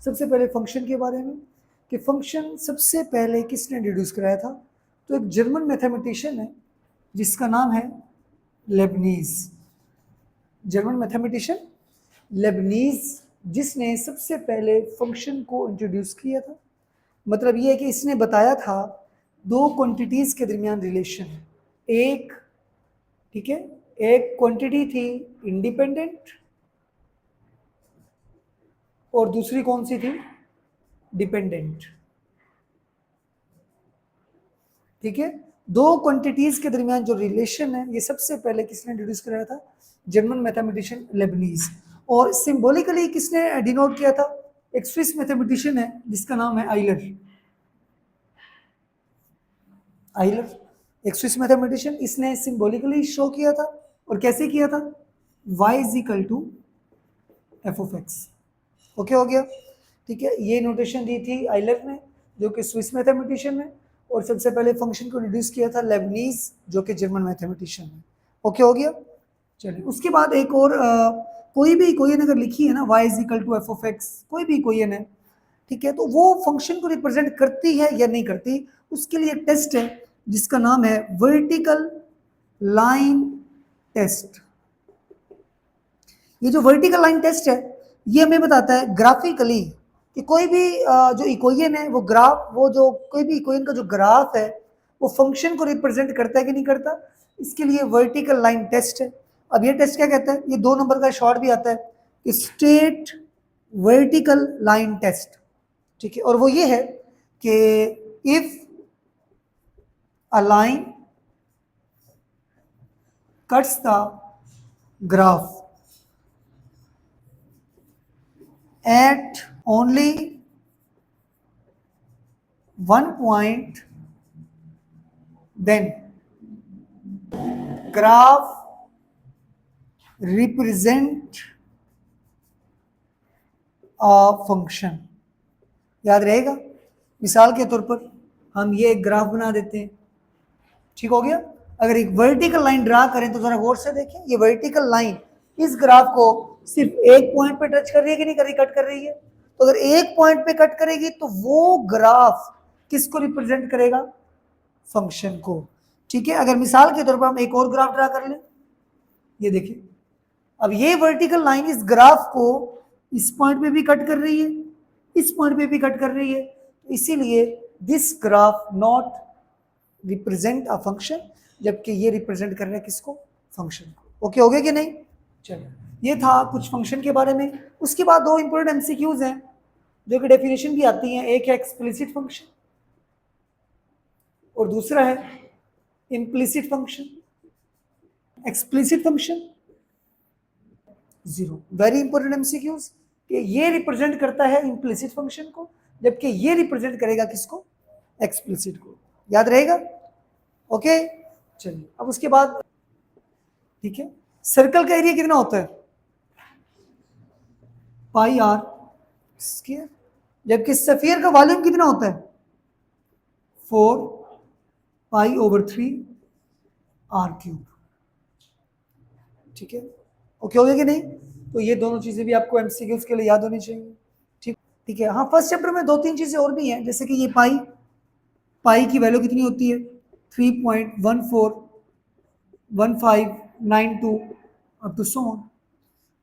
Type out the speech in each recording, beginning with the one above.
सबसे पहले फंक्शन के बारे में कि फंक्शन सबसे पहले किसने इंट्रोड्यूस कराया था, तो एक जर्मन मैथमेटिशियन है जिसका नाम है लेबनीज। जर्मन मैथमेटिशियन लेबनीज, जिसने सबसे पहले फंक्शन को इंट्रोड्यूस किया था। मतलब ये है कि इसने बताया था दो क्वांटिटीज के दरमियान रिलेशन, एक, ठीक है, एक क्वांटिटी थी इंडिपेंडेंट और दूसरी कौन सी थी, डिपेंडेंट। ठीक है, दो क्वांटिटीज के दरमियान जो रिलेशन है ये सबसे पहले किसने इंट्रोड्यूस कराया था, जर्मन मैथमेटिशियन लेबनीज। और सिंबॉलिकली किसने डिनोट किया था, एक स्विस मैथमेटिशियन है जिसका नाम है आइलर। आइलर एक स्विस मैथमेटिशियन, इसने सिंबॉलिकली शो किया था। और कैसे किया था, y is equal to F of X. Okay हो गया, ठीक है। ये नोटेशन दी थी आइलर ने जो कि स्विस मैथमेटिशियन है, और सबसे पहले फंक्शन को इंट्रोड्यूस किया था लेबनीज जो कि जर्मन मैथमेटिशियन है। ओके हो गया। चलिए उसके बाद एक और कोई भी कोएन अगर लिखी है ना, y is equal to F of X, कोई भी कोएन है, ठीक है, तो वो फंक्शन को रिप्रेजेंट करती है या नहीं करती, उसके लिए एक टेस्ट है जिसका नाम है वर्टिकल लाइन टेस्ट। ये जो वर्टिकल लाइन टेस्ट है ये हमें बताता है ग्राफिकली कि कोई भी जो इक्वेशन है वो ग्राफ, वो जो कोई भी इक्वेशन का जो ग्राफ है वो फंक्शन को रिप्रेजेंट करता है कि नहीं करता। इसके लिए वर्टिकल लाइन टेस्ट है। अब ये टेस्ट क्या कहता है, ये 2 नंबर का शॉर्ट भी आता है कि स्टेट वर्टिकल लाइन टेस्ट, ठीक है। और वो ये है कि if a line cuts the graph at only one point, then graph represent a function। याद रहेगा, मिसाल के तौर पर हम ये एक ग्राफ बना देते हैं, ठीक हो गया। अगर एक वर्टिकल लाइन ड्रा करें तो जरा गौर से देखें, ये वर्टिकल लाइन इस ग्राफ को सिर्फ एक पॉइंट पे टच कर रही है कि नहीं कर रही, कट कर रही है। तो अगर एक पॉइंट पे कट करेगी तो वो ग्राफ किसको रिप्रेजेंट करेगा, फंक्शन को, ठीक है। अगर मिसाल के तौर पर हम एक और ग्राफ ड्रा कर लें, ये देखिए, अब ये वर्टिकल लाइन इस ग्राफ को इस पॉइंट पे भी कट कर रही है, इस पॉइंट पे भी कट कर रही है, इसीलिए this graph not represent a function, जबकि ये रिप्रेजेंट कर रहा है किसको, फंक्शन को। ओके हो गया कि नहीं। चलो ये था कुछ फंक्शन के बारे में। उसके बाद 2 इंपॉर्टेंट एमसीक्यूज हैं जो कि डेफिनेशन भी आती हैं, एक है एक्सप्लिसिट फंक्शन और दूसरा है implicit function. Explicit function 0, very important MCQs, कि ये रिप्रेजेंट करता है इम्प्लिसिट फंक्शन को, जबकि ये रिप्रेजेंट करेगा किसको, एक्सप्लिसिट को। याद रहेगा। ओके चलिए अब उसके बाद, ठीक है, सर्कल का एरिया कितना होता है, पाई आर स्क्वायर, जबकि स्फीयर का वॉल्यूम कितना होता है, 4 पाई ओवर 3 आर क्यूब, ठीक है। ओके हो गया कि नहीं। तो ये दोनों चीजें भी आपको एमसीक्यूज के लिए याद होनी चाहिए, ठीक ठीक है। हाँ फर्स्ट चैप्टर में 2-3 चीजें और भी हैं, जैसे कि ये पाई की वैल्यू कितनी होती है, 3.141592 अप टू सो ऑन,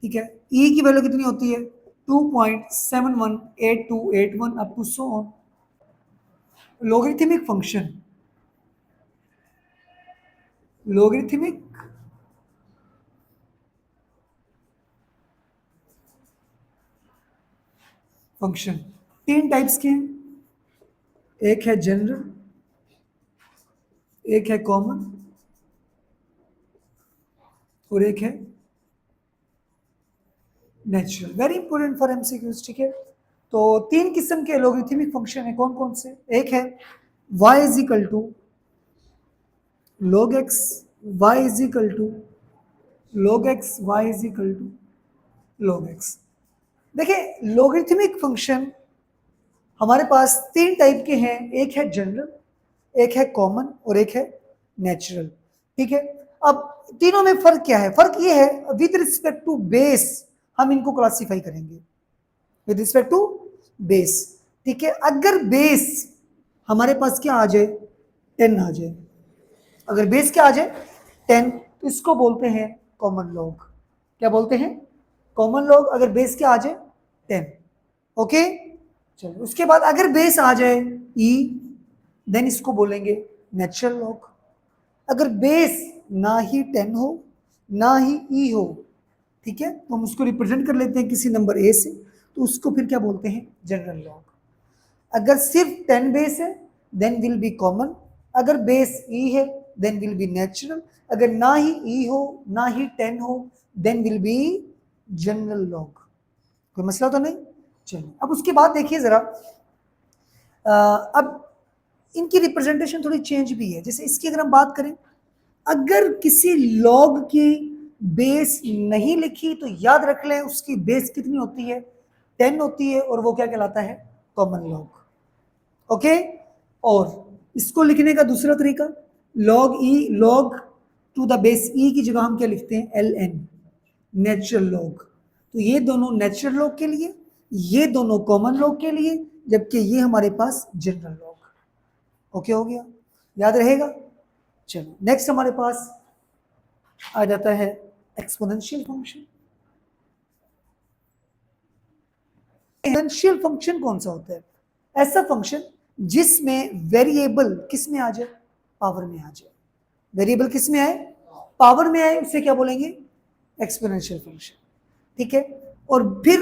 ठीक है। ई की वैल्यू कितनी होती है, 2.718281 up to so on. Logarithmic function, logarithmic function 3 types के हैं, एक है जनरल, एक है कॉमन और एक है natural. Very important for MCQs, ठीक है। तो 3 किस्म के लोगरिथमिक फंक्शन है, कौन कौन से, एक है y is equal to log x, y is equal to log x, y is equal to log x। देखिए लोगरिथमिक फंक्शन हमारे पास 3 टाइप के हैं, एक है जनरल, एक है कॉमन और एक है नेचुरल, ठीक है। अब तीनों में फर्क क्या है, फर्क ये है विद रिस्पेक्ट टू बेस हम इनको क्लासिफाई करेंगे, विद रिस्पेक्ट टू बेस, ठीक है। अगर बेस हमारे पास क्या आ जाए, 10 आ जाए, अगर बेस क्या आ जाए 10, तो इसको बोलते हैं कॉमन लॉग। क्या बोलते हैं, कॉमन लॉग। अगर बेस क्या आ जाए 10, ओके। चलो उसके बाद अगर बेस आ जाए ई, देन इसको बोलेंगे नेचुरल लॉग। अगर बेस ना ही 10 हो ना ही ई हो, ठीक है, तो हम उसको रिप्रेजेंट कर लेते हैं किसी नंबर ए से, तो उसको फिर क्या बोलते हैं, जनरल लॉग। अगर सिर्फ 10 बेस है देन विल बी कॉमन, अगर बेस ई है देन विल बी नेचुरल, अगर ना ही ई हो ना ही 10 हो then will be general log. कोई मसला तो नहीं। चलिए अब उसके बाद देखिए जरा, अब इनकी रिप्रेजेंटेशन थोड़ी चेंज भी है। जैसे इसकी अगर हम बात करें, अगर किसी लॉग की बेस नहीं लिखी तो याद रख लें उसकी बेस कितनी होती है, 10 होती है, और वो क्या कहलाता है, कॉमन लॉग, ओके। और इसको लिखने का दूसरा तरीका, log e, log to the base e की जगह हम क्या लिखते हैं, एल एन, नेचुरल लॉग। तो ये दोनों नेचुरल लॉग के लिए, ये दोनों कॉमन लॉग के लिए, जबकि ये हमारे पास जनरल लॉग। ओके हो गया, याद रहेगा। चलो नेक्स्ट हमारे पास आ जाता है एक्सपोनेंशियल फंक्शन। एक्सपोनेंशियल फंक्शन कौन सा होता है, ऐसा फंक्शन जिसमें वेरिएबल किस में आ जाए, पावर में आ जाए। वेरिएबल किस में आए, पावर में आए, उसे क्या बोलेंगे, एक्सपोनेंशियल फंक्शन, ठीक है। और फिर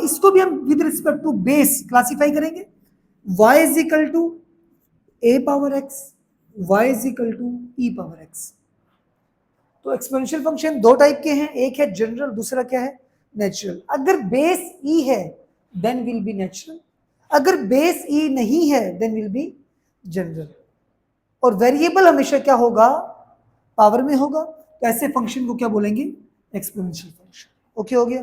इसको भी हम with respect to base classify करेंगे, y is equal to a power x, y is equal to e power x। तो एक्सपोनेंशियल फंक्शन दो टाइप के हैं, एक है जनरल, दूसरा क्या है, नेचुरल। अगर बेस e है देन विल बी नेचुरल, अगर बेस e नहीं है देन विल बी जनरल। और वेरिएबल हमेशा क्या होगा, पावर में होगा। तो ऐसे फंक्शन को क्या बोलेंगे, एक्सपोनेंशियल फंक्शन। ओके हो गया।